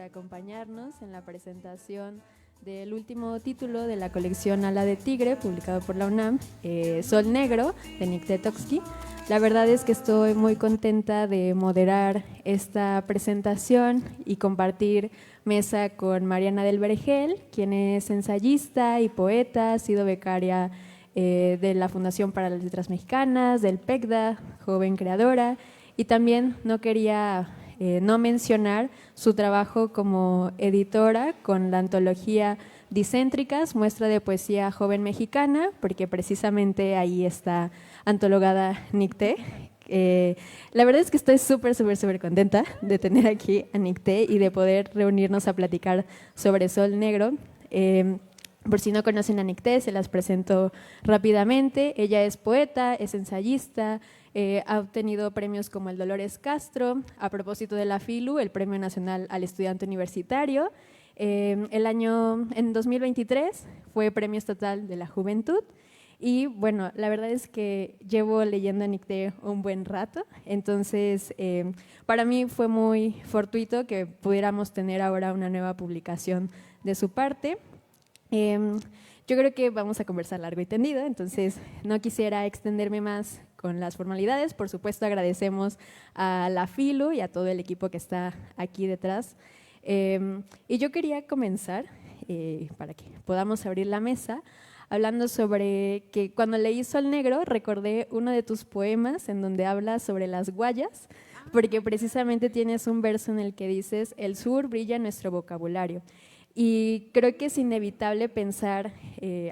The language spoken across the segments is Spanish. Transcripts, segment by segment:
acompañarnos en la presentación del último título de la colección Ala de Tigre, publicado por la UNAM, Sol Negro, de Nicté Tocsky. La verdad es que estoy muy contenta de moderar esta presentación y compartir mesa con Mariana del Vergel, quien es ensayista y poeta, ha sido becaria de la Fundación para las Letras Mexicanas, del PECDA, joven creadora, y también no quería no mencionar su trabajo como editora con la antología Dicéntricas, muestra de poesía joven mexicana, porque precisamente ahí está antologada Nicté. La verdad es que estoy súper contenta de tener aquí a Nicté y de poder reunirnos a platicar sobre Sol Negro. Por si no conocen a Nicté, se las presento rápidamente. Ella es poeta, es ensayista, ha obtenido premios como el Dolores Castro, a propósito de la FILU, el Premio Nacional al Estudiante Universitario. En 2023 fue Premio Estatal de la Juventud. Y bueno, la verdad es que llevo leyendo a Nicté un buen rato, entonces para mí fue muy fortuito que pudiéramos tener ahora una nueva publicación de su parte. Yo creo que vamos a conversar largo y tendido, entonces no quisiera extenderme más con las formalidades. Por supuesto, agradecemos a la FILU y a todo el equipo que está aquí detrás. Y yo quería comenzar, para que podamos abrir la mesa, hablando sobre que cuando leí Sol Negro recordé uno de tus poemas en donde hablas sobre las guayas, porque precisamente tienes un verso en el que dices: el sur brilla en nuestro vocabulario. Y creo que es inevitable pensar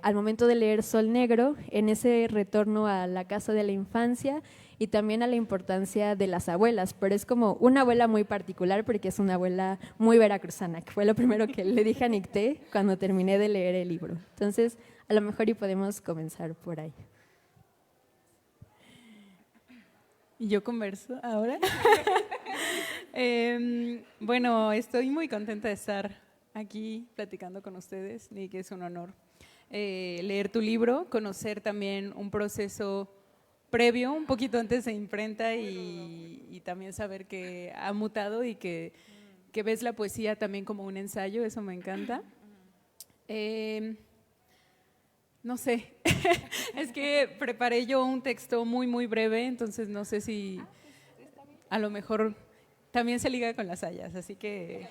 al momento de leer Sol Negro en ese retorno a la casa de la infancia y también a la importancia de las abuelas, pero es como una abuela muy particular porque es una abuela muy veracruzana, que fue lo primero que le dije a Nicté cuando terminé de leer el libro. Entonces, a lo mejor y podemos comenzar por ahí. ¿Y yo converso ahora? Bueno, estoy muy contenta de estar aquí platicando con ustedes, Nick, es un honor leer tu libro, conocer también un proceso previo, un poquito antes de imprenta y también saber que ha mutado y que ves la poesía también como un ensayo, eso me encanta. No sé, es que preparé yo un texto muy breve, entonces no sé si a lo mejor también se liga con las hayas, así que…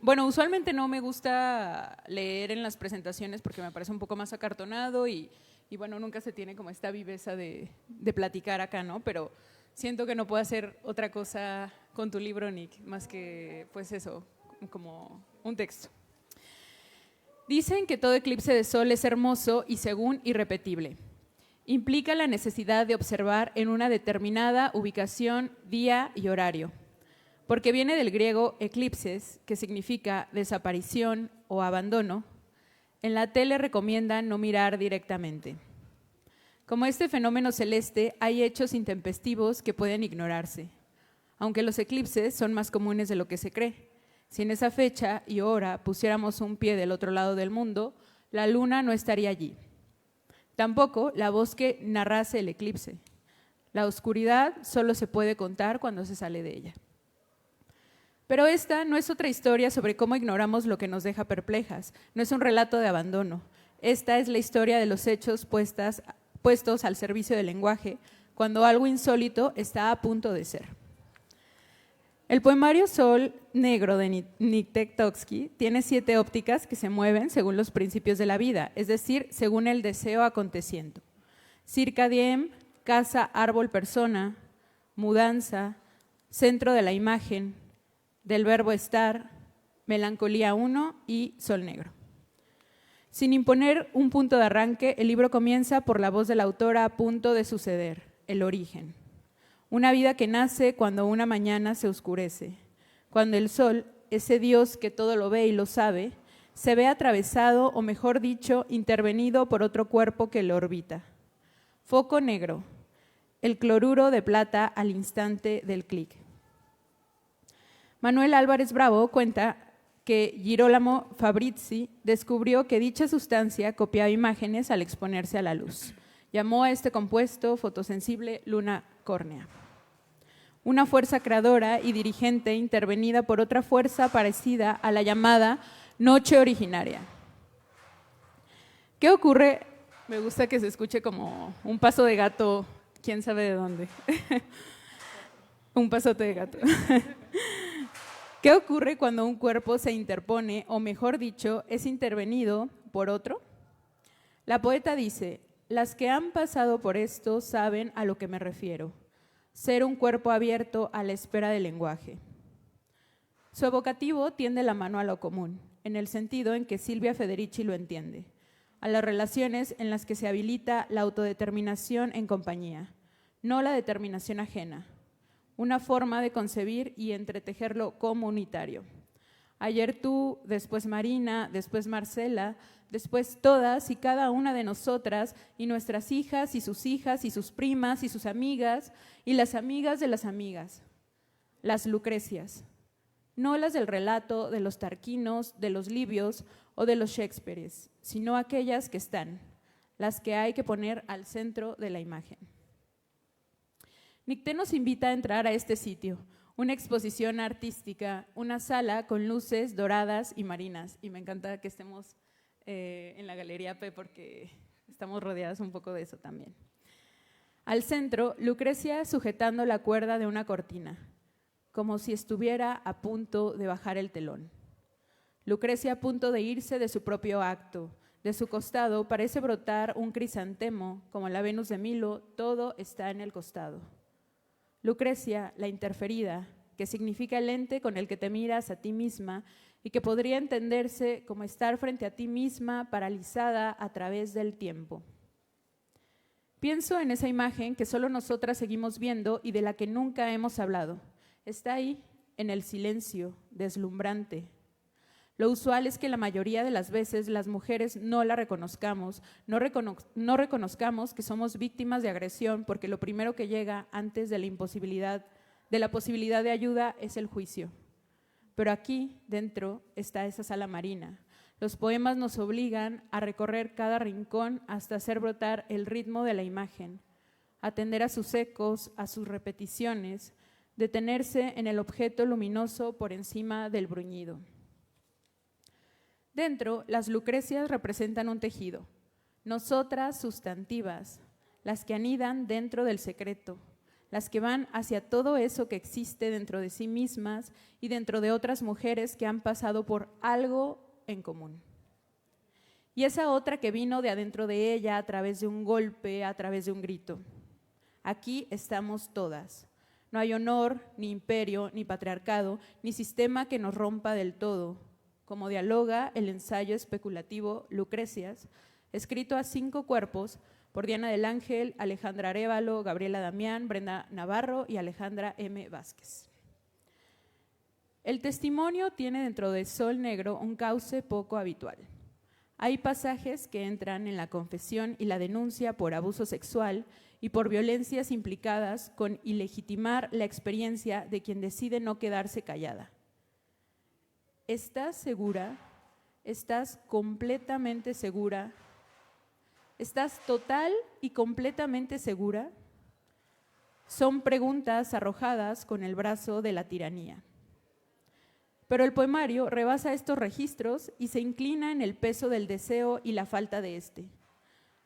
Bueno, usualmente no me gusta leer en las presentaciones porque me parece un poco más acartonado y bueno, nunca se tiene como esta viveza de platicar acá, ¿no? Pero siento que no puedo hacer otra cosa con tu libro, Nick, más que pues eso, como un texto. Dicen que todo eclipse de sol es hermoso y según irrepetible. Implica la necesidad de observar en una determinada ubicación, día y horario, porque viene del griego eclipses, que significa desaparición o abandono. En la tele recomiendan no mirar directamente. Como este fenómeno celeste, hay hechos intempestivos que pueden ignorarse, aunque los eclipses son más comunes de lo que se cree. Si en esa fecha y hora pusiéramos un pie del otro lado del mundo, la luna no estaría allí. Tampoco la voz que narrase el eclipse. La oscuridad solo se puede contar cuando se sale de ella. Pero esta no es otra historia sobre cómo ignoramos lo que nos deja perplejas, no es un relato de abandono. Esta es la historia de los hechos puestos al servicio del lenguaje, cuando algo insólito está a punto de ser. El poemario Sol Negro de Nicté Tocsky tiene 7 ópticas que se mueven según los principios de la vida, es decir, según el deseo aconteciendo. Circa diem, casa, árbol, persona, mudanza, centro de la imagen, del verbo estar, melancolía 1 y Sol Negro. Sin imponer un punto de arranque, el libro comienza por la voz de la autora a punto de suceder, el origen. Una vida que nace cuando una mañana se oscurece, cuando el sol, ese Dios que todo lo ve y lo sabe, se ve atravesado, o mejor dicho, intervenido por otro cuerpo que lo orbita. Foco negro, el cloruro de plata al instante del clic. Manuel Álvarez Bravo cuenta que Girolamo Fabrizi descubrió que dicha sustancia copiaba imágenes al exponerse a la luz. Llamó a este compuesto fotosensible luna córnea. una fuerza creadora y dirigente intervenida por otra fuerza parecida a la llamada noche originaria. ¿Qué ocurre? Me gusta que se escuche como un paso de gato, quién sabe de dónde. Un pasote de gato. ¿Qué ocurre cuando un cuerpo se interpone, o mejor dicho, es intervenido por otro? La poeta dice: las que han pasado por esto saben a lo que me refiero, ser un cuerpo abierto a la espera del lenguaje. Su evocativo tiende la mano a lo común, en el sentido en que Silvia Federici lo entiende, a las relaciones en las que se habilita la autodeterminación en compañía, no la determinación ajena, una forma de concebir y entretejer lo comunitario. Ayer tú, después Marina, después Marcela, después todas y cada una de nosotras y nuestras hijas y sus primas y sus amigas y las amigas de las amigas, las Lucrecias, no las del relato de los Tarquinos, de los Livios o de los Shakespeares, sino aquellas que están, las que hay que poner al centro de la imagen. Nicté nos invita a entrar a este sitio, una exposición artística, una sala con luces doradas y marinas. Y me encanta que estemos en la Galería P porque estamos rodeadas un poco de eso también. Al centro, Lucrecia sujetando la cuerda de una cortina, como si estuviera a punto de bajar el telón. Lucrecia a punto de irse de su propio acto. De su costado parece brotar un crisantemo, como la Venus de Milo, todo está en el costado. Lucrecia, la interferida, que significa el ente con el que te miras a ti misma y que podría entenderse como estar frente a ti misma paralizada a través del tiempo. Pienso en esa imagen que solo nosotras seguimos viendo y de la que nunca hemos hablado. Está ahí, en el silencio, deslumbrante. Lo usual es que la mayoría de las veces las mujeres no la reconozcamos, no reconozcamos que somos víctimas de agresión porque lo primero que llega antes de la posibilidad de ayuda es el juicio. Pero aquí, dentro, está esa sala marina. Los poemas nos obligan a recorrer cada rincón hasta hacer brotar el ritmo de la imagen, atender a sus ecos, a sus repeticiones, detenerse en el objeto luminoso por encima del bruñido. Dentro, las Lucrecias representan un tejido, nosotras sustantivas, las que anidan dentro del secreto, las que van hacia todo eso que existe dentro de sí mismas y dentro de otras mujeres que han pasado por algo en común. Y esa otra que vino de adentro de ella a través de un golpe, a través de un grito. Aquí estamos todas. No hay honor, ni imperio, ni patriarcado, ni sistema que nos rompa del todo. Como dialoga el ensayo especulativo Lucrecias, escrito a 5 cuerpos por Diana del Ángel, Alejandra Arévalo, Gabriela Damián, Brenda Navarro y Alejandra M. Vázquez. El testimonio tiene dentro de Sol Negro un cauce poco habitual. Hay pasajes que entran en la confesión y la denuncia por abuso sexual y por violencias implicadas con ilegitimar la experiencia de quien decide no quedarse callada. ¿Estás segura? ¿Estás completamente segura? ¿Estás total y completamente segura? Son preguntas arrojadas con el brazo de la tiranía. Pero el poemario rebasa estos registros y se inclina en el peso del deseo y la falta de este.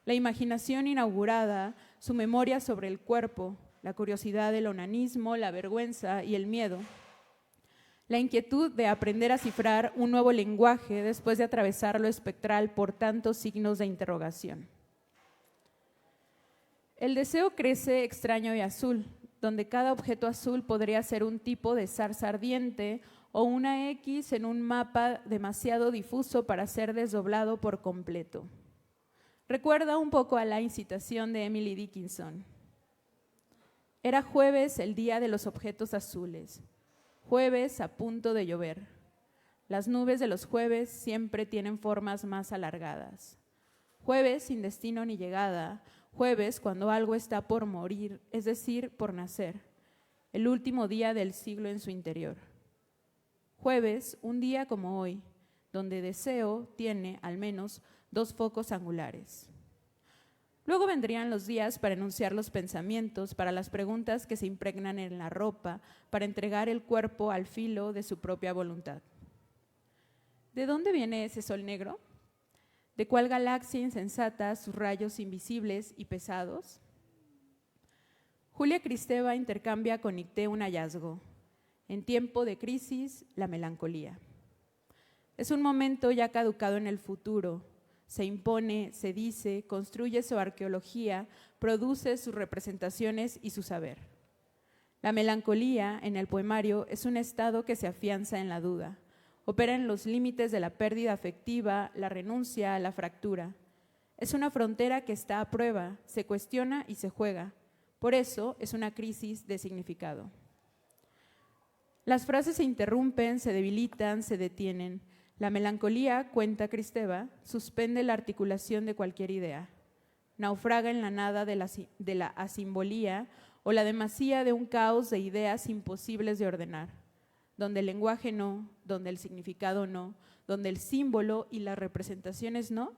La imaginación inaugurada, su memoria sobre el cuerpo, la curiosidad del onanismo, la vergüenza y el miedo. La inquietud de aprender a cifrar un nuevo lenguaje después de atravesar lo espectral por tantos signos de interrogación. El deseo crece extraño y azul, donde cada objeto azul podría ser un tipo de zarza ardiente o una X en un mapa demasiado difuso para ser desdoblado por completo. Recuerda un poco a la incitación de Emily Dickinson. Era jueves, el día de los objetos azules. Jueves a punto de llover. Las nubes de los jueves siempre tienen formas más alargadas. Jueves sin destino ni llegada. Jueves cuando algo está por morir, es decir, por nacer. El último día del siglo en su interior. Jueves, un día como hoy, donde deseo tiene al menos 2 focos angulares. Luego vendrían los días para enunciar los pensamientos, para las preguntas que se impregnan en la ropa, para entregar el cuerpo al filo de su propia voluntad. ¿De dónde viene ese sol negro? ¿De cuál galaxia insensata sus rayos invisibles y pesados? Julia Kristeva intercambia con Nicté un hallazgo. En tiempo de crisis, la melancolía. Es un momento ya caducado en el futuro. Se impone, se dice, construye su arqueología, produce sus representaciones y su saber. La melancolía, en el poemario, es un estado que se afianza en la duda. Opera en los límites de la pérdida afectiva, la renuncia, la fractura. Es una frontera que está a prueba, se cuestiona y se juega. Por eso es una crisis de significado. Las frases se interrumpen, se debilitan, se detienen. La melancolía, cuenta Kristeva, suspende la articulación de cualquier idea. Naufraga en la nada de la asimbolía o la demasía de un caos de ideas imposibles de ordenar, donde el lenguaje no, donde el significado no, donde el símbolo y las representaciones no,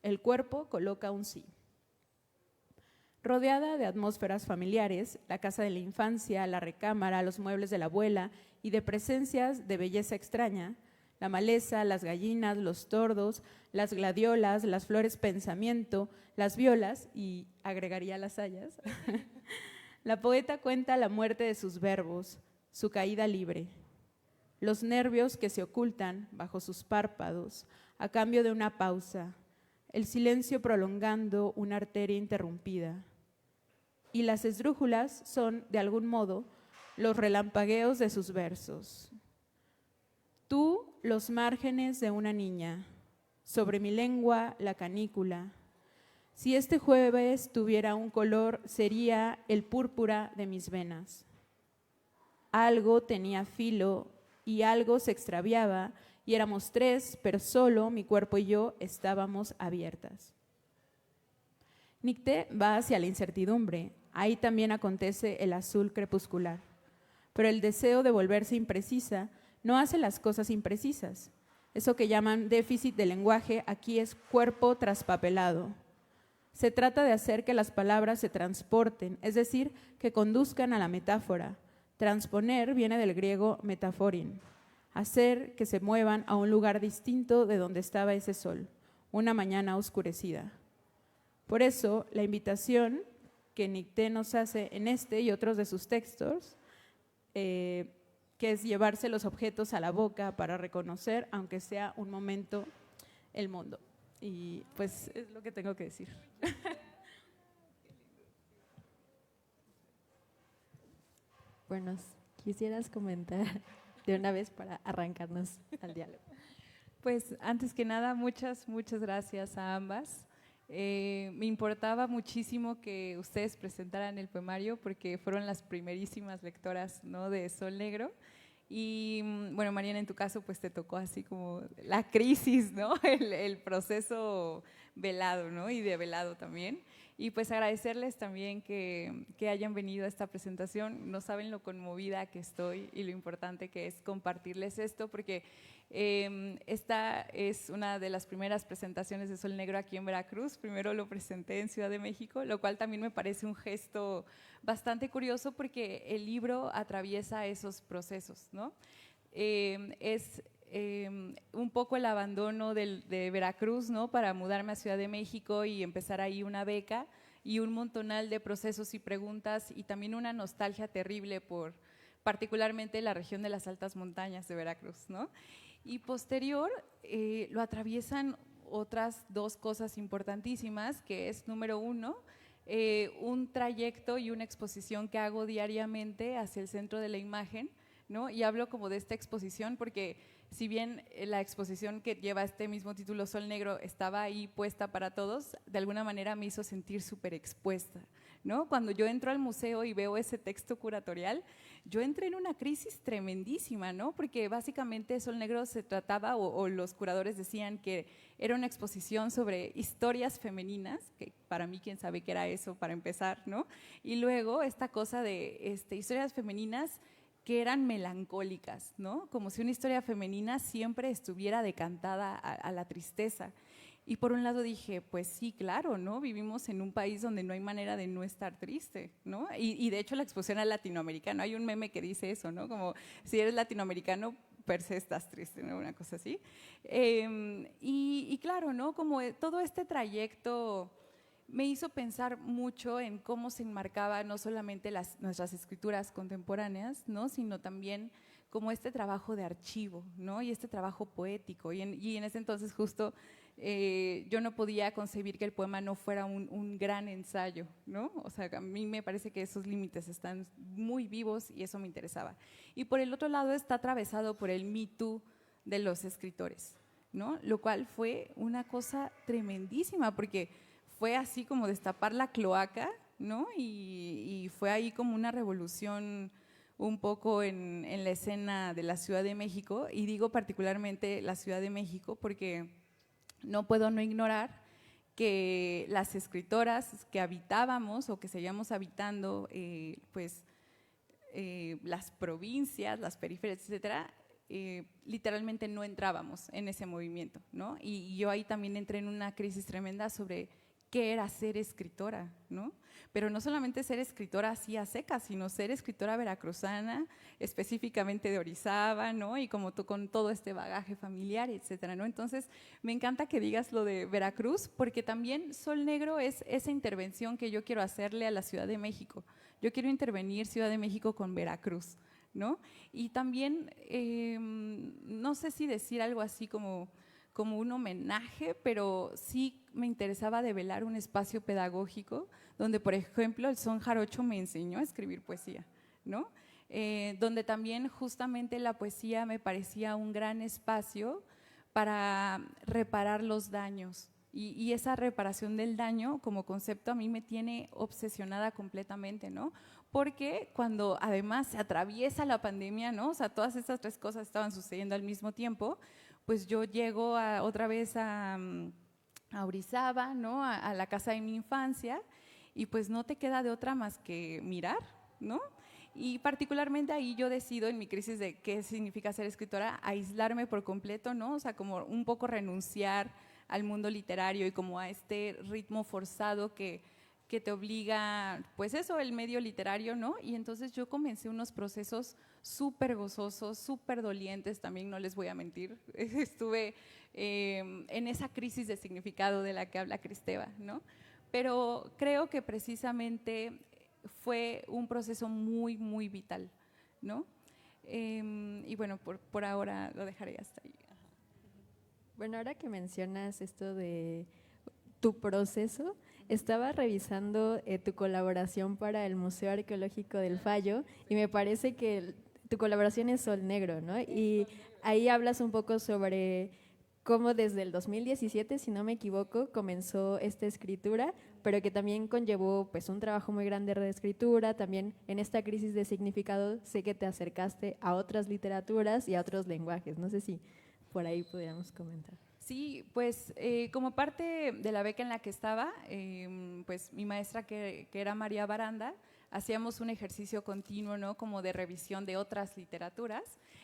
el cuerpo coloca un sí. Rodeada de atmósferas familiares, la casa de la infancia, la recámara, los muebles de la abuela y de presencias de belleza extraña, la maleza, las gallinas, los tordos, las gladiolas, las flores pensamiento, las violas y agregaría las hayas. La poeta cuenta la muerte de sus verbos, su caída libre, los nervios que se ocultan bajo sus párpados a cambio de una pausa, el silencio prolongando una arteria interrumpida. Y las esdrújulas son, de algún modo, los relampagueos de sus versos. Tú, los márgenes de una niña, sobre mi lengua la canícula. Si este jueves tuviera un color, sería el púrpura de mis venas. Algo tenía filo y algo se extraviaba, y éramos tres, pero solo mi cuerpo y yo estábamos abiertas. Nicté va hacia la incertidumbre, ahí también acontece el azul crepuscular, pero el deseo de volverse imprecisa no hace las cosas imprecisas. Eso que llaman déficit de lenguaje aquí es cuerpo traspapelado. Se trata de hacer que las palabras se transporten, es decir, que conduzcan a la metáfora. Transponer viene del griego metaforin, hacer que se muevan a un lugar distinto de donde estaba ese sol, una mañana oscurecida. Por eso, la invitación que Nicté nos hace en este y otros de sus textos, que es llevarse los objetos a la boca para reconocer, aunque sea un momento, el mundo. Y pues es lo que tengo que decir. Bueno, quisieras comentar de una vez para arrancarnos al diálogo. Pues antes que nada, muchas gracias a ambas. Me importaba muchísimo que ustedes presentaran el poemario porque fueron las primerísimas lectoras, ¿no?, de Sol Negro. Y bueno, Mariana, en tu caso pues te tocó así como la crisis, ¿no? El proceso velado, ¿no? Y develado también. Y pues agradecerles también que hayan venido a esta presentación. No saben lo conmovida que estoy y lo importante que es compartirles esto, porque esta es una de las primeras presentaciones de Sol Negro aquí en Veracruz. Primero lo presenté en Ciudad de México, lo cual también me parece un gesto bastante curioso porque el libro atraviesa esos procesos, ¿no? Es un poco el abandono de Veracruz, ¿no?, para mudarme a Ciudad de México y empezar ahí una beca y un montonal de procesos y preguntas y también una nostalgia terrible por particularmente la región de las altas montañas de Veracruz, ¿no? Y posterior lo atraviesan otras dos cosas importantísimas, que es número uno, un trayecto y una exposición que hago diariamente hacia el centro de la imagen, ¿no? Y hablo como de esta exposición porque si bien la exposición que lleva este mismo título, Sol Negro, estaba ahí puesta para todos, de alguna manera me hizo sentir súper expuesta, ¿no? Cuando yo entro al museo y veo ese texto curatorial, yo entré en una crisis tremendísima, ¿no? Porque básicamente Sol Negro se trataba, o los curadores decían que era una exposición sobre historias femeninas, que para mí quién sabe qué era eso para empezar, ¿no? Y luego esta cosa de historias femeninas que eran melancólicas, ¿no? Como si una historia femenina siempre estuviera decantada a la tristeza. Y por un lado dije, pues sí, claro, ¿no? Vivimos en un país donde no hay manera de no estar triste, ¿no? Y de hecho la exposición al latinoamericano, hay un meme que dice eso, ¿no? Como si eres latinoamericano, per se estás triste, ¿no? Una cosa así. Y claro, ¿no? Como todo este trayecto me hizo pensar mucho en cómo se enmarcaba no solamente nuestras escrituras contemporáneas, ¿no? Sino también como este trabajo de archivo, ¿no? Y este trabajo poético. Y en ese entonces justo yo no podía concebir que el poema no fuera un gran ensayo, ¿no? O sea, a mí me parece que esos límites están muy vivos y eso me interesaba. Y por el otro lado está atravesado por el Me Too de los escritores, ¿no? Lo cual fue una cosa tremendísima porque fue así como destapar la cloaca, ¿no? Y fue ahí como una revolución un poco en la escena de la Ciudad de México, y digo particularmente la Ciudad de México porque no puedo no ignorar que las escritoras que habitábamos o que seguíamos habitando las provincias, las periferias, etcétera, literalmente no entrábamos en ese movimiento, ¿no? Y yo ahí también entré en una crisis tremenda sobre qué era ser escritora, ¿no? Pero no solamente ser escritora así a secas, sino ser escritora veracruzana, específicamente de Orizaba, ¿no? Y como tú con todo este bagaje familiar, etcétera, ¿no? Entonces, me encanta que digas lo de Veracruz, porque también Sol Negro es esa intervención que yo quiero hacerle a la Ciudad de México. Yo quiero intervenir Ciudad de México con Veracruz, ¿no? Y también, no sé si decir algo así como un homenaje, pero sí me interesaba develar un espacio pedagógico donde, por ejemplo, el son jarocho me enseñó a escribir poesía, ¿no? Donde también justamente la poesía me parecía un gran espacio para reparar los daños. Y esa reparación del daño como concepto a mí me tiene obsesionada completamente, ¿no? Porque cuando además se atraviesa la pandemia, ¿no? O sea, todas estas tres cosas estaban sucediendo al mismo tiempo, pues yo llego otra vez a Orizaba, ¿no? A la casa de mi infancia, y pues no te queda de otra más que mirar, ¿no? Y particularmente ahí yo decido en mi crisis de qué significa ser escritora, aislarme por completo, ¿no? O sea, como un poco renunciar al mundo literario y como a este ritmo forzado que te obliga, pues eso, el medio literario, ¿no? Y entonces yo comencé unos procesos súper gozosos, súper dolientes, también no les voy a mentir. Estuve en esa crisis de significado de la que habla Cristeva, ¿no? Pero creo que precisamente fue un proceso muy, muy vital, ¿no? Y bueno, por ahora lo dejaré hasta ahí. Bueno, ahora que mencionas esto de tu proceso, estaba revisando tu colaboración para el Museo Arqueológico del Fallo y me parece que tu colaboración es Sol Negro, ¿no? Y ahí hablas un poco sobre cómo desde el 2017, si no me equivoco, comenzó esta escritura, pero que también conllevó pues un trabajo muy grande de reescritura. También en esta crisis de significado sé que te acercaste a otras literaturas y a otros lenguajes. No sé si por ahí pudiéramos comentar. Sí, pues como parte de la beca en la que estaba, pues mi maestra que era María Baranda, hacíamos un ejercicio continuo, ¿no? Como de revisión de otras literaturas,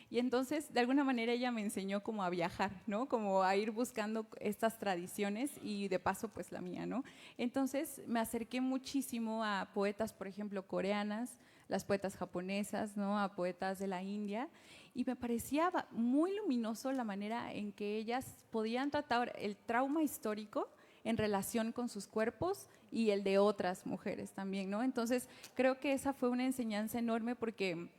y entonces de alguna manera ella me enseñó como a viajar, ¿no? Como a ir buscando estas tradiciones y de paso pues la mía, ¿no? Entonces me acerqué muchísimo a poetas, por ejemplo, coreanas, las poetas japonesas, ¿no? A poetas de la India, y me parecía muy luminoso la manera en que ellas podían tratar el trauma histórico en relación con sus cuerpos y el de otras mujeres también, ¿no? Entonces, creo que esa fue una enseñanza enorme porque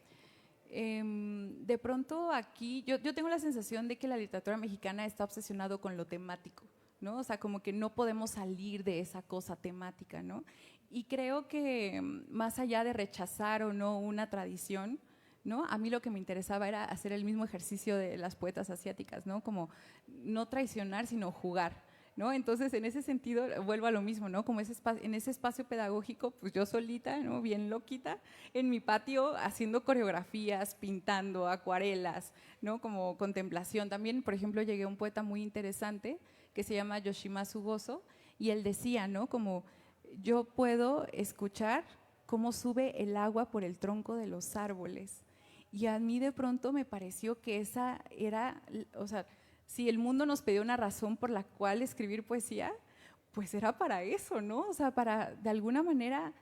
de pronto aquí, yo tengo la sensación de que la literatura mexicana está obsesionado con lo temático, ¿no? O sea, como que no podemos salir de esa cosa temática, ¿no? Y creo que más allá de rechazar o no una tradición, ¿no? A mí lo que me interesaba era hacer el mismo ejercicio de las poetas asiáticas, ¿no? Como no traicionar, sino jugar, ¿no? Entonces, en ese sentido, vuelvo a lo mismo, ¿no? Como en ese espacio pedagógico, pues yo solita, ¿no? Bien loquita, en mi patio, haciendo coreografías, pintando, acuarelas, ¿no? Como contemplación. También, por ejemplo, llegué a un poeta muy interesante que se llama Yoshimasu Gozo, y él decía, ¿no? Como yo puedo escuchar cómo sube el agua por el tronco de los árboles. Y a mí de pronto me pareció que esa era, o sea, si el mundo nos pedía una razón por la cual escribir poesía, pues era para eso, ¿no? O sea, para de alguna manera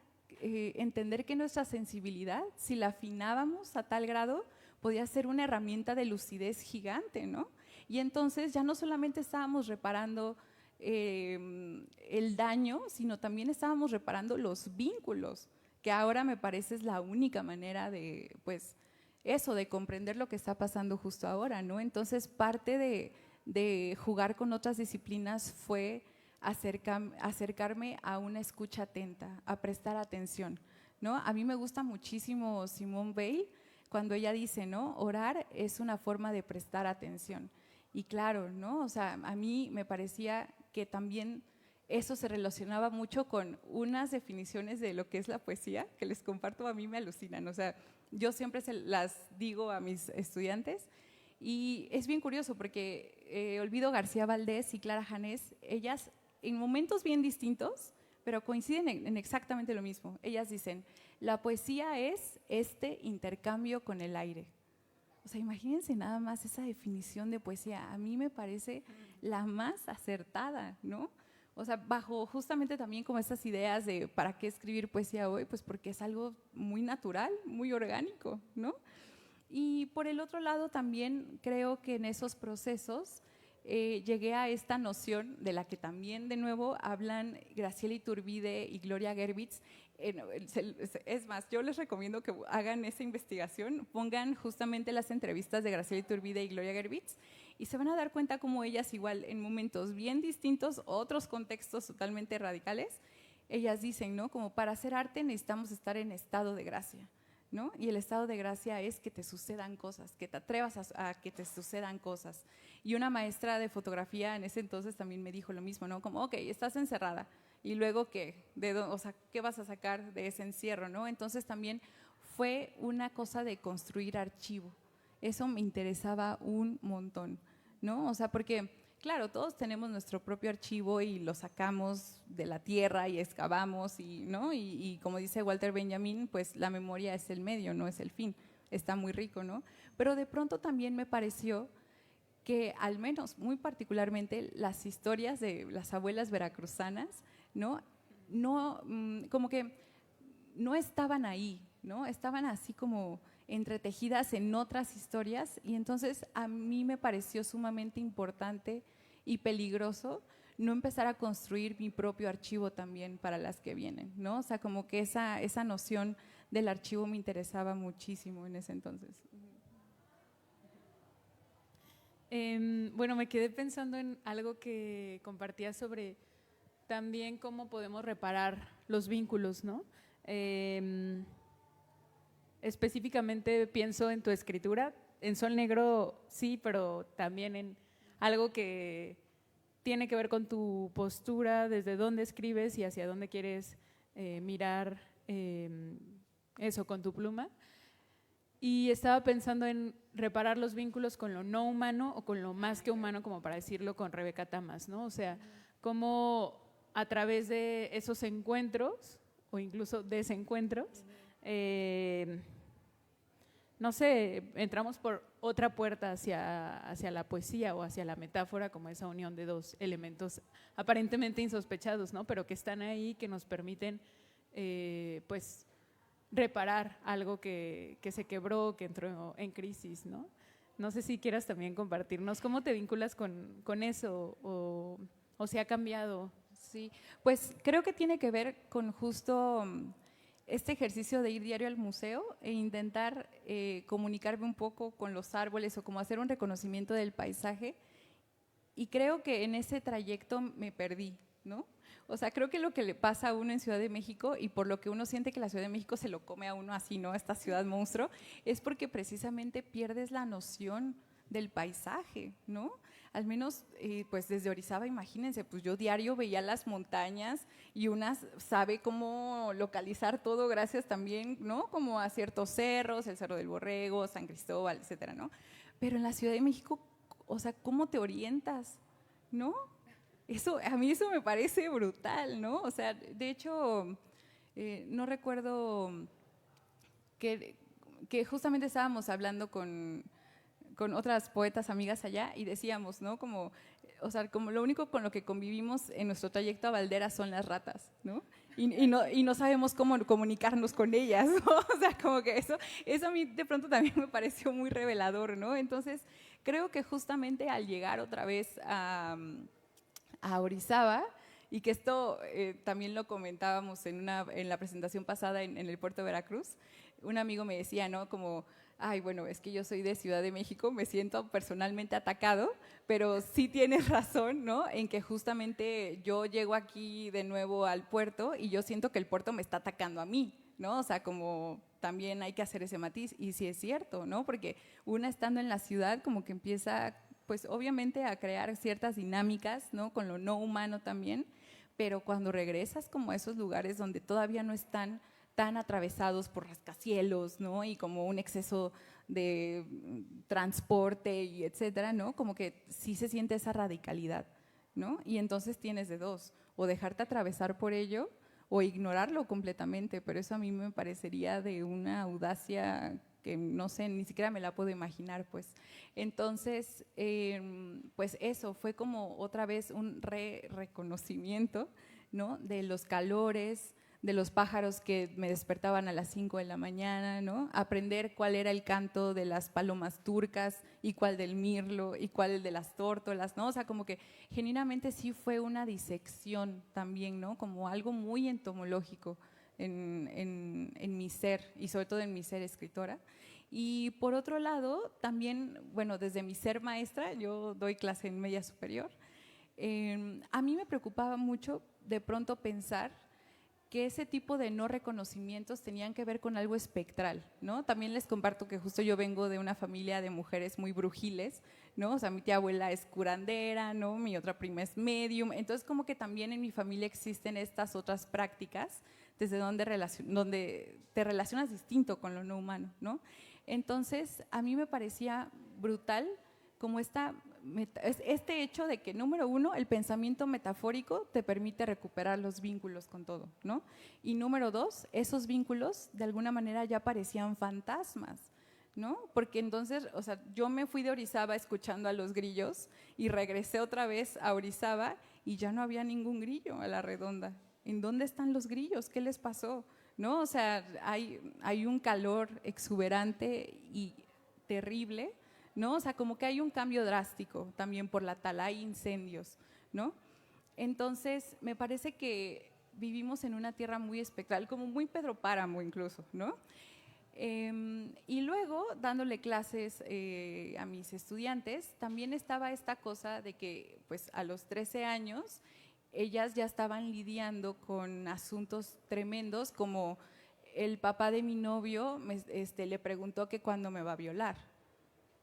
entender que nuestra sensibilidad, si la afinábamos a tal grado, podía ser una herramienta de lucidez gigante, ¿no? Y entonces ya no solamente estábamos reparando el daño, sino también estábamos reparando los vínculos, que ahora me parece es la única manera de, pues, eso, de comprender lo que está pasando justo ahora, ¿no? Entonces, parte de jugar con otras disciplinas fue acercarme a una escucha atenta, a prestar atención, ¿no? A mí me gusta muchísimo Simone Weil cuando ella dice, ¿no? Orar es una forma de prestar atención. Y claro, ¿no? O sea, a mí me parecía que también eso se relacionaba mucho con unas definiciones de lo que es la poesía, que les comparto, a mí me alucinan. O sea, yo siempre se las digo a mis estudiantes y es bien curioso porque Olvido García Valdés y Clara Janés, ellas en momentos bien distintos, pero coinciden en exactamente lo mismo. Ellas dicen, la poesía es este intercambio con el aire. O sea, imagínense nada más esa definición de poesía. A mí me parece la más acertada, ¿no? O sea, bajo justamente también como estas ideas de ¿para qué escribir poesía hoy? Pues porque es algo muy natural, muy orgánico, ¿no? Y por el otro lado también creo que en esos procesos llegué a esta noción de la que también de nuevo hablan Graciela Iturbide y Gloria Gerbitz. Es más, yo les recomiendo que hagan esa investigación, pongan justamente las entrevistas de Graciela Iturbide y Gloria Gerbitz y se van a dar cuenta cómo ellas igual en momentos bien distintos, otros contextos totalmente radicales, ellas dicen, ¿no? Como para hacer arte necesitamos estar en estado de gracia, ¿no? Y el estado de gracia es que te sucedan cosas, que te atrevas a que te sucedan cosas. Y una maestra de fotografía en ese entonces también me dijo lo mismo, ¿no? Como, ok, estás encerrada, ¿y luego qué? O sea, ¿qué vas a sacar de ese encierro, no? Entonces también fue una cosa de construir archivo. Eso me interesaba un montón, ¿no? O sea, porque, claro, todos tenemos nuestro propio archivo y lo sacamos de la tierra y excavamos, ¿no? Y como dice Walter Benjamin, pues la memoria es el medio, no es el fin. Está muy rico, ¿no? Pero de pronto también me pareció que al menos muy particularmente las historias de las abuelas veracruzanas, ¿no? Como que no estaban ahí, ¿no? Estaban así como entretejidas en otras historias y entonces a mí me pareció sumamente importante y peligroso no empezar a construir mi propio archivo también para las que vienen, ¿no? O sea, como que esa noción del archivo me interesaba muchísimo en ese entonces. Bueno, me quedé pensando en algo que compartías sobre también cómo podemos reparar los vínculos, ¿no? Específicamente pienso en tu escritura, en Sol Negro sí, pero también en algo que tiene que ver con tu postura, desde dónde escribes y hacia dónde quieres mirar eso con tu pluma. Y estaba pensando en reparar los vínculos con lo no humano o con lo más que humano, como para decirlo con Rebeca Tamas, ¿no? O sea, cómo a través de esos encuentros o incluso desencuentros, no sé, entramos por otra puerta hacia la poesía o hacia la metáfora, como esa unión de dos elementos aparentemente insospechados, ¿no? Pero que están ahí, que nos permiten, pues, reparar algo que se quebró, que entró en crisis, ¿no? No sé si quieras también compartirnos cómo te vinculas con eso o si ha cambiado. Sí, pues creo que tiene que ver con justo este ejercicio de ir diario al museo e intentar comunicarme un poco con los árboles o como hacer un reconocimiento del paisaje y creo que en ese trayecto me perdí, ¿no? O sea, creo que lo que le pasa a uno en Ciudad de México y por lo que uno siente que la Ciudad de México se lo come a uno así, ¿no? Esta ciudad monstruo, es porque precisamente pierdes la noción del paisaje, ¿no? Al menos, pues desde Orizaba, imagínense, pues yo diario veía las montañas y una sabe cómo localizar todo gracias también, ¿no? Como a ciertos cerros, el Cerro del Borrego, San Cristóbal, etcétera, ¿no? Pero en la Ciudad de México, o sea, ¿cómo te orientas, no? Eso, a mí eso me parece brutal, ¿no? O sea, de hecho, no recuerdo que justamente estábamos hablando con con otras poetas amigas allá y decíamos, ¿no? Como, o sea, como lo único con lo que convivimos en nuestro trayecto a Valderas son las ratas, ¿no? Y no sabemos cómo comunicarnos con ellas, ¿no? O sea, como que eso a mí de pronto también me pareció muy revelador, ¿no? Entonces, creo que justamente al llegar otra vez a Orizaba, y que esto también lo comentábamos en la presentación pasada en el puerto de Veracruz, un amigo me decía, ¿no? Como, ay, bueno, es que yo soy de Ciudad de México, me siento personalmente atacado, pero sí tienes razón, ¿no? En que justamente yo llego aquí de nuevo al puerto y yo siento que el puerto me está atacando a mí, ¿no? O sea, como también hay que hacer ese matiz, y sí es cierto, ¿no? Porque una estando en la ciudad como que empieza, pues obviamente a crear ciertas dinámicas, ¿no? Con lo no humano también, pero cuando regresas como a esos lugares donde todavía no están tan atravesados por rascacielos, ¿no? Y como un exceso de transporte y etcétera, ¿no? Como que sí se siente esa radicalidad, ¿no? Y entonces tienes de dos, o dejarte atravesar por ello o ignorarlo completamente, pero eso a mí me parecería de una audacia que no sé, ni siquiera me la puedo imaginar, pues. Entonces, pues eso, fue como otra vez un reconocimiento, ¿no? De los calores, de los pájaros que me despertaban a las 5 de la mañana, ¿no? Aprender cuál era el canto de las palomas turcas y cuál del mirlo y cuál el de las tórtolas, ¿no? O sea, como que genuinamente sí fue una disección también, ¿no? Como algo muy entomológico en mi ser y sobre todo en mi ser escritora. Y por otro lado, también, bueno, desde mi ser maestra, yo doy clase en media superior, a mí me preocupaba mucho de pronto pensar que ese tipo de no reconocimientos tenían que ver con algo espectral, ¿no? También les comparto que justo yo vengo de una familia de mujeres muy brujiles, ¿no? O sea, mi tía abuela es curandera, ¿no? Mi otra prima es medium, entonces como que también en mi familia existen estas otras prácticas desde donde te relacionas distinto con lo no humano, ¿no? Entonces, a mí me parecía brutal como este hecho de que, número uno, el pensamiento metafórico te permite recuperar los vínculos con todo, ¿no? Y número dos, esos vínculos de alguna manera ya parecían fantasmas, ¿no? Porque entonces, o sea, yo me fui de Orizaba escuchando a los grillos y regresé otra vez a Orizaba y ya no había ningún grillo a la redonda. ¿En dónde están los grillos? ¿Qué les pasó? ¿No? O sea, hay un calor exuberante y terrible, ¿no? O sea, como que hay un cambio drástico también por la tala, hay incendios, ¿no? Entonces, me parece que vivimos en una tierra muy espectral, como muy Pedro Páramo incluso, ¿no? Y luego, dándole clases a mis estudiantes, también estaba esta cosa de que, pues, a los 13 años, ellas ya estaban lidiando con asuntos tremendos, como el papá de mi novio le preguntó que cuándo me va a violar,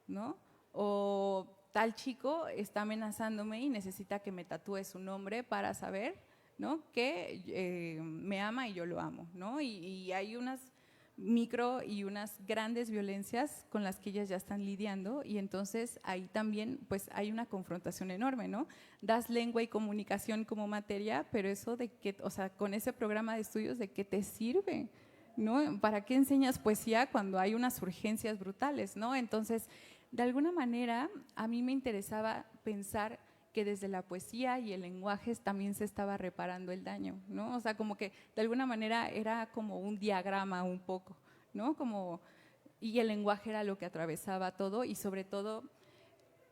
¿no? O tal chico está amenazándome y necesita que me tatúe su nombre para saber, ¿no? Que me ama y yo lo amo, ¿no? Y hay unas micro y unas grandes violencias con las que ellas ya están lidiando, y entonces ahí también pues hay una confrontación enorme, ¿no? Das lengua y comunicación como materia, pero eso de que, o sea, con ese programa de estudios, ¿de qué te sirve? ¿No? ¿Para qué enseñas poesía cuando hay unas urgencias brutales, ¿no? Entonces, de alguna manera, a mí me interesaba pensar que desde la poesía y el lenguaje también se estaba reparando el daño, ¿no? O sea, como que de alguna manera era como un diagrama un poco, ¿no? Como, y el lenguaje era lo que atravesaba todo, y sobre todo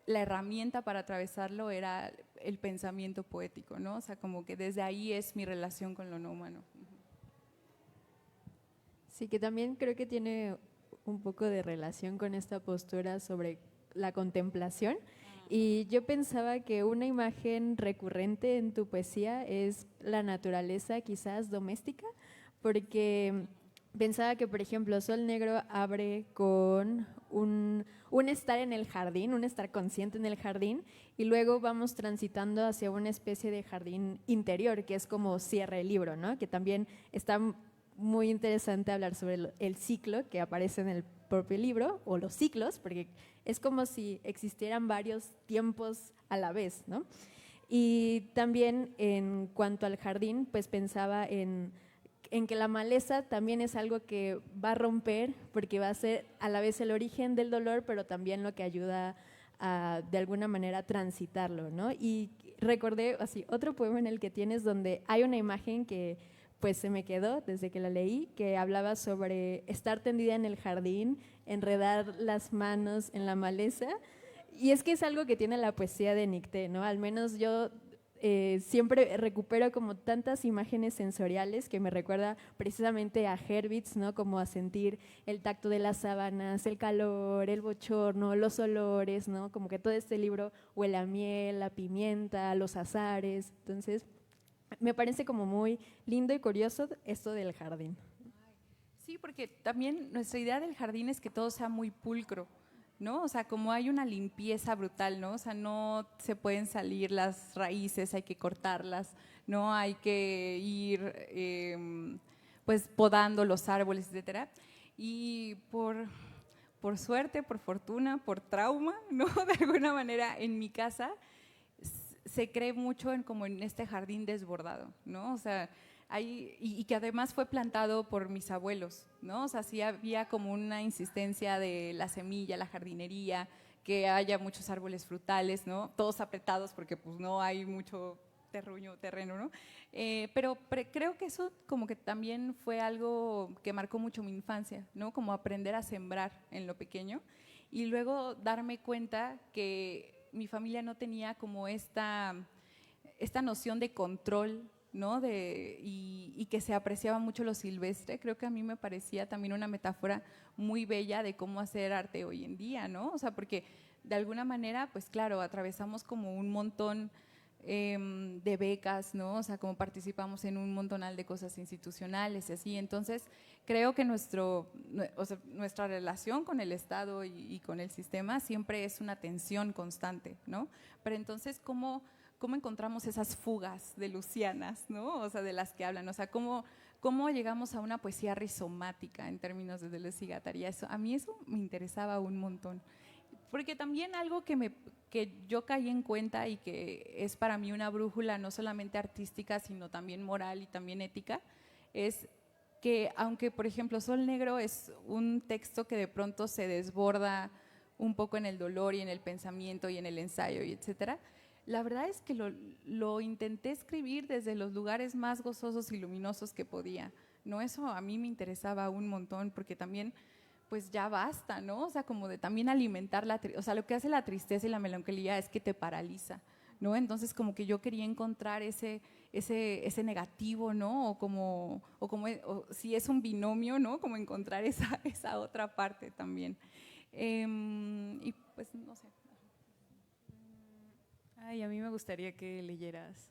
la herramienta para atravesarlo era el pensamiento poético, ¿no? O sea, como que desde ahí es mi relación con lo no humano. Sí, que también creo que tiene un poco de relación con esta postura sobre la contemplación. Y yo pensaba que una imagen recurrente en tu poesía es la naturaleza quizás doméstica, porque pensaba que, por ejemplo, Sol Negro abre con un estar en el jardín, un estar consciente en el jardín, y luego vamos transitando hacia una especie de jardín interior, que es como cierra el libro, ¿no? Que también está muy interesante hablar sobre el ciclo que aparece en el propio libro, o los ciclos, porque es como si existieran varios tiempos a la vez, ¿no? Y también en cuanto al jardín, pues pensaba en en que la maleza también es algo que va a romper porque va a ser a la vez el origen del dolor, pero también lo que ayuda a, de alguna manera, transitarlo, ¿no? Y recordé así otro poema en el que tienes donde hay una imagen que pues se me quedó desde que la leí, que hablaba sobre estar tendida en el jardín, enredar las manos en la maleza, y es que es algo que tiene la poesía de Nicté, ¿no? Al menos yo siempre recupero como tantas imágenes sensoriales que me recuerda precisamente a Herwitz, ¿no? Como a sentir el tacto de las sábanas, el calor, el bochorno, los olores, ¿no? Como que todo este libro huele a miel, a pimienta, a los azares. Entonces, me parece como muy lindo y curioso esto del jardín. Sí, porque también nuestra idea del jardín es que todo sea muy pulcro, ¿no? O sea, como hay una limpieza brutal, ¿no? O sea, no se pueden salir las raíces, hay que cortarlas, ¿no? Hay que ir, pues, podando los árboles, etcétera. Y por suerte, por fortuna, por trauma, ¿no? De alguna manera, en mi casa se cree mucho en como en este jardín desbordado, ¿no? O sea, y que además fue plantado por mis abuelos, ¿no? O sea, sí había como una insistencia de la semilla, la jardinería, que haya muchos árboles frutales, ¿no? Todos apretados porque pues no hay mucho terreno, ¿no? Pero creo que eso como que también fue algo que marcó mucho mi infancia, ¿no? Como aprender a sembrar en lo pequeño y luego darme cuenta que mi familia no tenía como esta noción de control, ¿no? Y que se apreciaba mucho lo silvestre. Creo que a mí me parecía también una metáfora muy bella de cómo hacer arte hoy en día, ¿no? O sea, porque de alguna manera, pues claro, atravesamos como un montón de becas, ¿no? O sea, como participamos en un montonal de cosas institucionales y así. Entonces, creo que nuestra relación con el Estado y con el sistema siempre es una tensión constante, ¿no? Pero entonces, ¿cómo encontramos esas fugas de Lucianas, ¿no? O sea, de las que hablan, o sea, cómo llegamos a una poesía rizomática en términos de Deleuze y Guattari. A mí eso me interesaba un montón. Porque también algo que yo caí en cuenta y que es para mí una brújula no solamente artística, sino también moral y también ética, es que aunque, por ejemplo, Sol Negro es un texto que de pronto se desborda un poco en el dolor y en el pensamiento y en el ensayo y etcétera, la verdad es que lo intenté escribir desde los lugares más gozosos y luminosos que podía, ¿no? Eso a mí me interesaba un montón porque también pues ya basta, ¿no? O sea, como de también alimentar o sea, lo que hace la tristeza y la melancolía es que te paraliza, ¿no? Entonces como que yo quería encontrar ese negativo, ¿no? O si es un binomio, ¿no? Como encontrar esa otra parte también. Y pues no sé. Ay, a mí me gustaría que leyeras.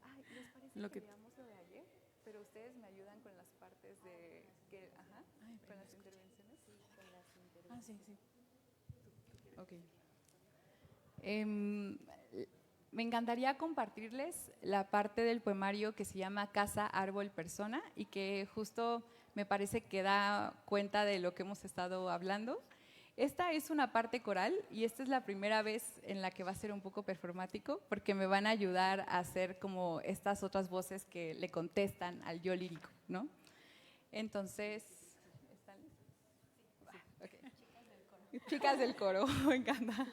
Ay, ¿les parece Lo que que veamos lo de ayer? Pero ustedes me ayudan con las partes de con las intervenciones. Sí, con las intervenciones. Ah, sí, sí. Ok. Me encantaría compartirles la parte del poemario que se llama Casa, Árbol, Persona y que justo me parece que da cuenta de lo que hemos estado hablando. Esta es una parte coral y esta es la primera vez en la que va a ser un poco performático porque me van a ayudar a hacer como estas otras voces que le contestan al yo lírico, ¿no? Entonces, ¿están listos? Sí. Okay. Chicas del coro, me encanta.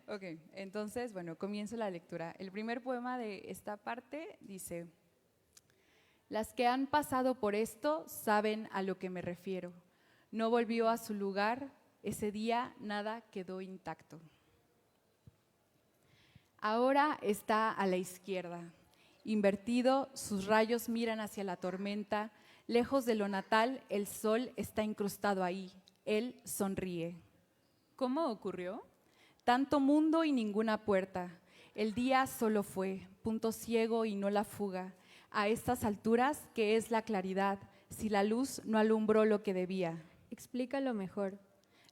Ok, entonces, bueno, comienzo la lectura. El primer poema de esta parte dice: las que han pasado por esto saben a lo que me refiero. No volvió a su lugar. Ese día nada quedó intacto. Ahora está a la izquierda. Invertido, sus rayos miran hacia la tormenta. Lejos de lo natal, el sol está incrustado ahí. Él sonríe. ¿Cómo ocurrió? Tanto mundo y ninguna puerta. El día solo fue, punto ciego y no la fuga. A estas alturas, ¿qué es la claridad? Si la luz no alumbró lo que debía. Explícalo mejor.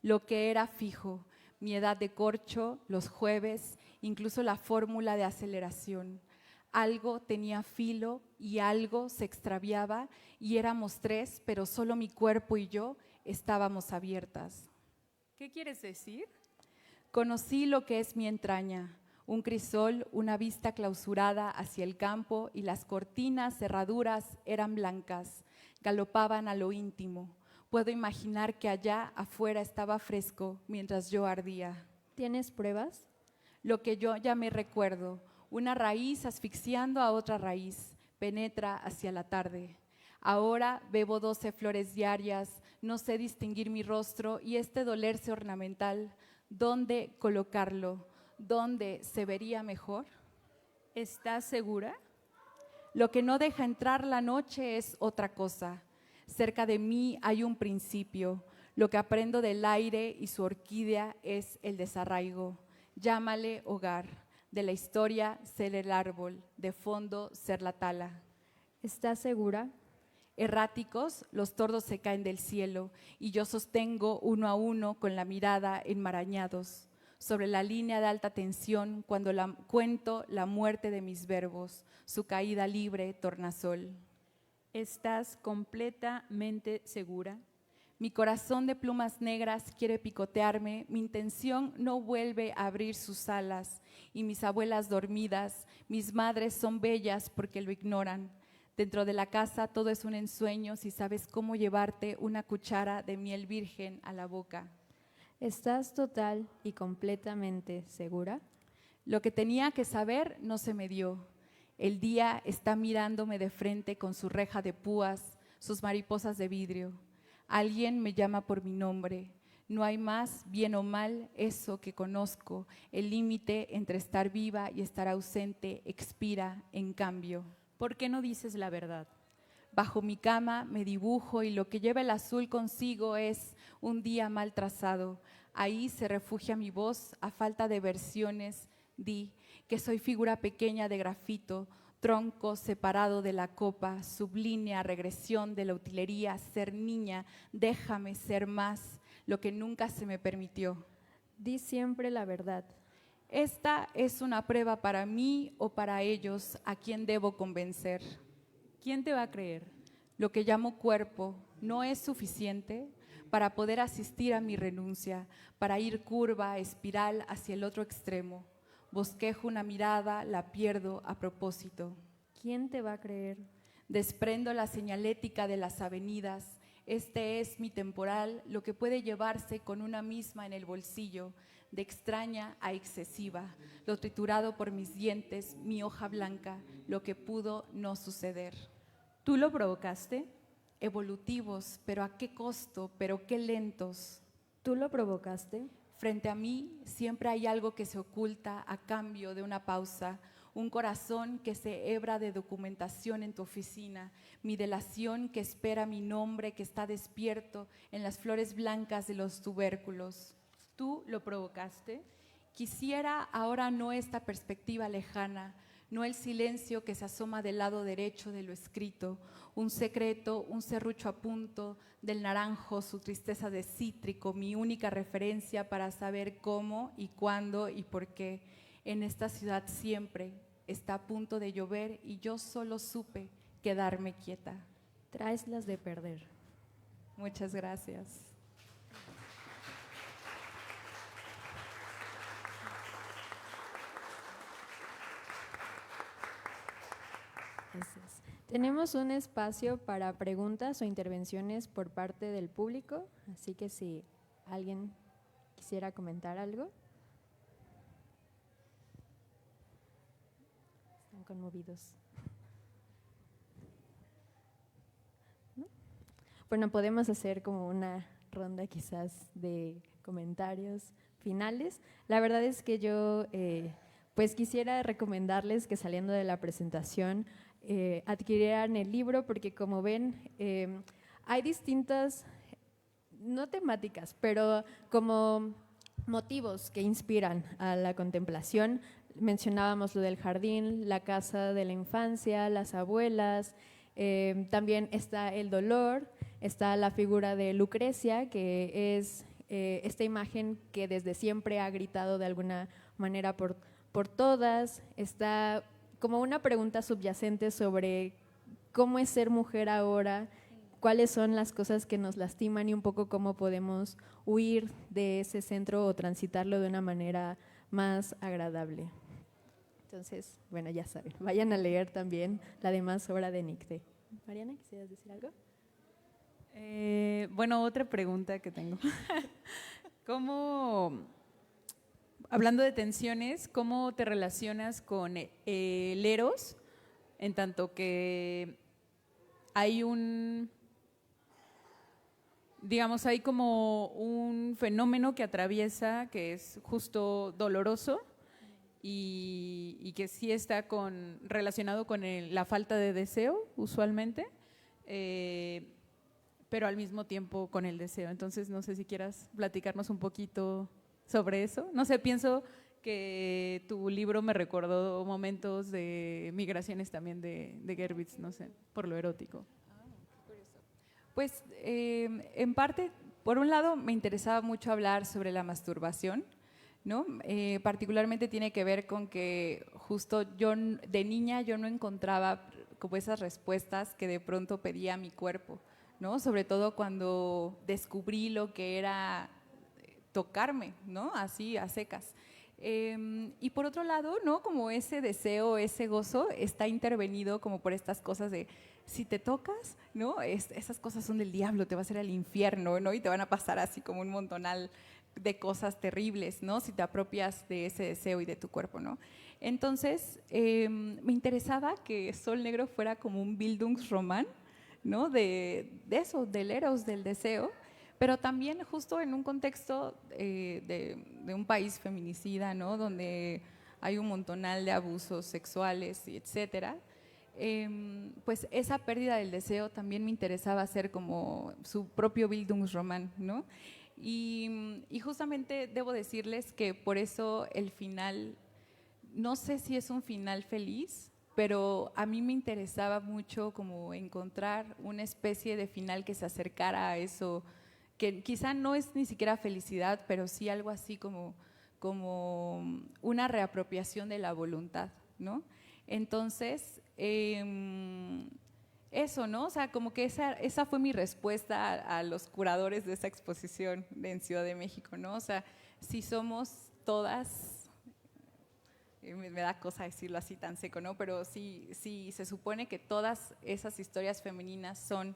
Lo que era fijo, mi edad de corcho, los jueves, incluso la fórmula de aceleración. Algo tenía filo y algo se extraviaba y éramos tres, pero solo mi cuerpo y yo estábamos abiertas. ¿Qué quieres decir? Conocí lo que es mi entraña, Un crisol, una vista clausurada hacia el campo y las cortinas, cerraduras eran blancas, galopaban a lo íntimo. Puedo imaginar que allá afuera estaba fresco mientras yo ardía. ¿Tienes pruebas? Lo que yo ya me recuerdo, una raíz asfixiando a otra raíz, penetra hacia la tarde. Ahora bebo 12 flores diarias, no sé distinguir mi rostro y este dolerse ornamental, ¿dónde colocarlo? ¿Dónde se vería mejor? ¿Estás segura? Lo que no deja entrar la noche es otra cosa. Cerca de mí hay un principio. Lo que aprendo del aire y su orquídea es el desarraigo. Llámale hogar. De la historia, ser el árbol. De fondo, ser la tala. ¿Estás segura? Erráticos, los tordos se caen del cielo y yo sostengo uno a uno con la mirada enmarañados. Sobre la línea de alta tensión, cuando cuento la muerte de mis verbos, su caída libre, tornasol. ¿Estás completamente segura? Mi corazón de plumas negras quiere picotearme, mi intención no vuelve a abrir sus alas, y mis abuelas dormidas, mis madres son bellas porque lo ignoran. Dentro de la casa todo es un ensueño si sabes cómo llevarte una cuchara de miel virgen a la boca. ¿Estás total y completamente segura? Lo que tenía que saber no se me dio. El día está mirándome de frente con su reja de púas, sus mariposas de vidrio. Alguien me llama por mi nombre. No hay más, bien o mal, eso que conozco. El límite entre estar viva y estar ausente expira en cambio. ¿Por qué no dices la verdad? Bajo mi cama me dibujo y lo que lleva el azul consigo es un día mal trazado. Ahí se refugia mi voz a falta de versiones. Di que soy figura pequeña de grafito, tronco separado de la copa, sublínea regresión de la utilería, ser niña, déjame ser más, lo que nunca se me permitió. Di siempre la verdad. Esta es una prueba para mí o para ellos a quien debo convencer. ¿Quién te va a creer? Lo que llamo cuerpo no es suficiente para poder asistir a mi renuncia, para ir curva, espiral hacia el otro extremo. Bosquejo una mirada, la pierdo a propósito. ¿Quién te va a creer? Desprendo la señalética de las avenidas. Este es mi temporal, lo que puede llevarse con una misma en el bolsillo, de extraña a excesiva, lo triturado por mis dientes, mi hoja blanca, lo que pudo no suceder. ¿Tú lo provocaste? Evolutivos, pero ¿a qué costo? ¿Pero qué lentos? ¿Tú lo provocaste? Frente a mí siempre hay algo que se oculta a cambio de una pausa, un corazón que se hebra de documentación en tu oficina, mi delación que espera mi nombre que está despierto en las flores blancas de los tubérculos. ¿Tú lo provocaste? Quisiera ahora no esta perspectiva lejana, no el silencio que se asoma del lado derecho de lo escrito, un secreto, un serrucho a punto, del naranjo, su tristeza de cítrico, mi única referencia para saber cómo y cuándo y por qué. En esta ciudad siempre está a punto de llover y yo solo supe quedarme quieta. Traes las de perder. Muchas gracias. Gracias. Tenemos un espacio para preguntas o intervenciones por parte del público, así que si alguien quisiera comentar algo. Están conmovidos. ¿No? Bueno, podemos hacer como una ronda quizás de comentarios finales. La verdad es que yo pues quisiera recomendarles que saliendo de la presentación adquirieran el libro porque como ven hay distintas, no temáticas, pero como motivos que inspiran a la contemplación. Mencionábamos lo del jardín, la casa de la infancia, las abuelas, también está el dolor, está la figura de Lucrecia, que es esta imagen que desde siempre ha gritado de alguna manera por todas, está como una pregunta subyacente sobre cómo es ser mujer ahora, cuáles son las cosas que nos lastiman y un poco cómo podemos huir de ese centro o transitarlo de una manera más agradable. Entonces, bueno, ya saben, vayan a leer también la demás obra de Nicté. Mariana, ¿quisieras decir algo? Bueno, otra pregunta que tengo. ¿Cómo, hablando de tensiones, cómo te relacionas con el Eros, en tanto que hay digamos, hay como un fenómeno que atraviesa, que es justo doloroso y que sí está relacionado con la falta de deseo, usualmente, pero al mismo tiempo con el deseo. Entonces, no sé si quieras platicarnos un poquito sobre eso. No sé, pienso que tu libro me recordó momentos de migraciones también de Gerbitz, no sé, por lo erótico. Pues en parte, por un lado, me interesaba mucho hablar sobre la masturbación, ¿no? Particularmente tiene que ver con que justo yo de niña yo no encontraba como esas respuestas que de pronto pedía mi cuerpo, ¿no? Sobre todo cuando descubrí lo que era tocarme, ¿no? Así, a secas. Y por otro lado, ¿no? Como ese deseo, ese gozo está intervenido como por estas cosas de si te tocas, ¿no? Esas cosas son del diablo, te va a hacer al infierno, ¿no? Y te van a pasar así como un montonal de cosas terribles, ¿no? Si te apropias de ese deseo y de tu cuerpo, ¿no? Entonces, me interesaba que Sol Negro fuera como un Bildungsroman, ¿no? De eso, del eros, del deseo, pero también justo en un contexto de un país feminicida, ¿no? Donde hay un montonal de abusos sexuales, y etcétera. Pues esa pérdida del deseo también me interesaba hacer como su propio Bildungsroman, ¿no? Y justamente debo decirles que por eso el final, no sé si es un final feliz, pero a mí me interesaba mucho como encontrar una especie de final que se acercara a eso, que quizá no es ni siquiera felicidad, pero sí algo así como una reapropiación de la voluntad, ¿no? Entonces, eso, ¿no? O sea, como que esa fue mi respuesta a los curadores de esa exposición en Ciudad de México, ¿no? O sea, si somos todas, me da cosa decirlo así tan seco, ¿no? Pero si se supone que todas esas historias femeninas son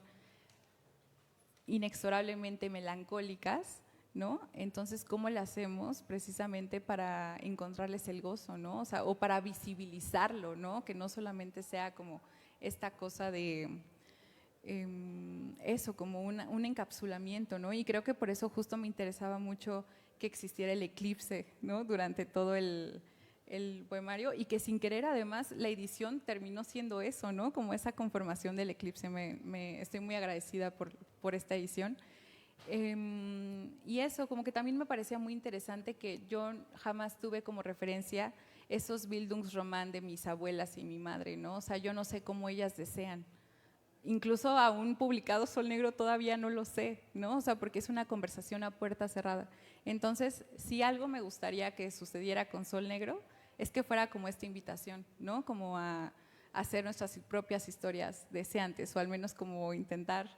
inexorablemente melancólicas, ¿no? Entonces, ¿cómo le hacemos precisamente para encontrarles el gozo, ¿no? O sea, o para visibilizarlo, ¿no? Que no solamente sea como esta cosa de eso, como un encapsulamiento, ¿no? Y creo que por eso justo me interesaba mucho que existiera el eclipse, ¿no? Durante todo el poemario, y que sin querer además la edición terminó siendo eso, ¿no? Como esa conformación del eclipse. Estoy muy agradecida por esta edición. Y eso, como que también me parecía muy interesante que yo jamás tuve como referencia esos Bildungsroman de mis abuelas y mi madre, ¿no? O sea, yo no sé cómo ellas desean. Incluso aún publicado Sol Negro todavía no lo sé, ¿no? O sea, porque es una conversación a puerta cerrada. Entonces, si algo me gustaría que sucediera con Sol Negro, es que fuera como esta invitación, ¿no? Como a hacer nuestras propias historias deseantes, o al menos como intentar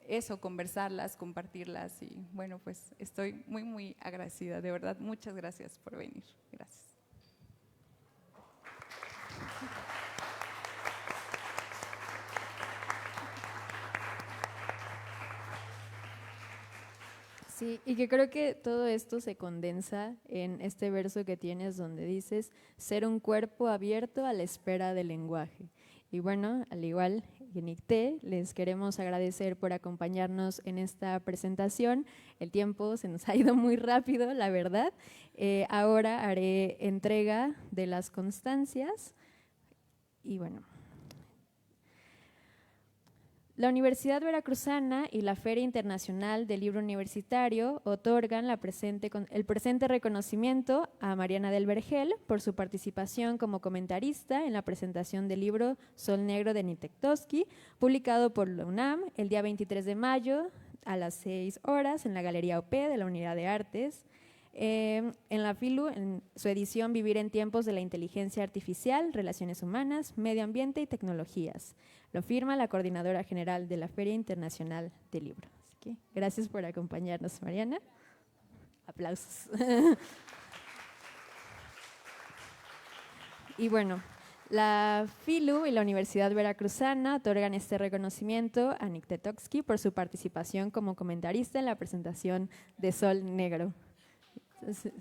eso, conversarlas, compartirlas. Y bueno, pues estoy muy, muy agradecida, de verdad. Muchas gracias por venir. Gracias. Sí, y que creo que todo esto se condensa en este verso que tienes donde dices ser un cuerpo abierto a la espera del lenguaje. Y bueno, al igual que Nicté, les queremos agradecer por acompañarnos en esta presentación. El tiempo se nos ha ido muy rápido, la verdad. Ahora haré entrega de las constancias y bueno. La Universidad Veracruzana y la Feria Internacional del Libro Universitario otorgan el presente reconocimiento a Mariana del Vergel por su participación como comentarista en la presentación del libro Sol Negro de Nitektovsky, publicado por la UNAM el día 23 de mayo a las 6 horas en la Galería OP de la Unidad de Artes. En la FILU, en su edición Vivir en tiempos de la inteligencia artificial, relaciones humanas, medio ambiente y tecnologías. Lo firma la coordinadora general de la Feria Internacional del Libro. Así que gracias por acompañarnos, Mariana. Aplausos. Y bueno, la FILU y la Universidad Veracruzana otorgan este reconocimiento a Nicté Tocsky por su participación como comentarista en la presentación de Sol Negro. Entonces,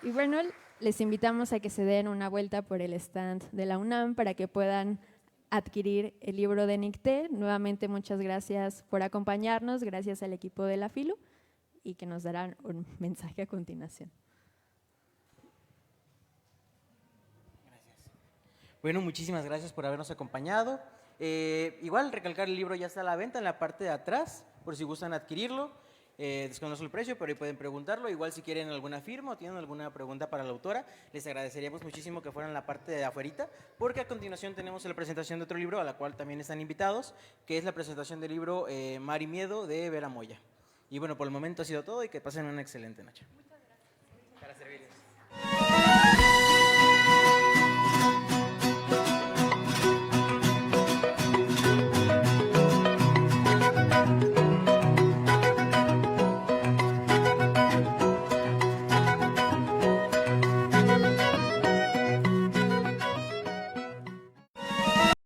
y bueno, les invitamos a que se den una vuelta por el stand de la UNAM para que puedan adquirir el libro de Nicté. Nuevamente, muchas gracias por acompañarnos, gracias al equipo de la FILU, y que nos darán un mensaje a continuación. Bueno, muchísimas gracias por habernos acompañado. Igual, recalcar, el libro ya está a la venta en la parte de atrás, por si gustan adquirirlo. Desconozco el precio, pero ahí pueden preguntarlo. Igual, si quieren alguna firma o tienen alguna pregunta para la autora, les agradeceríamos muchísimo que fueran en la parte de afuerita, porque a continuación tenemos la presentación de otro libro, a la cual también están invitados, que es la presentación del libro Mar y Miedo, de Vera Moya. Y bueno, por el momento ha sido todo, y que pasen una excelente noche.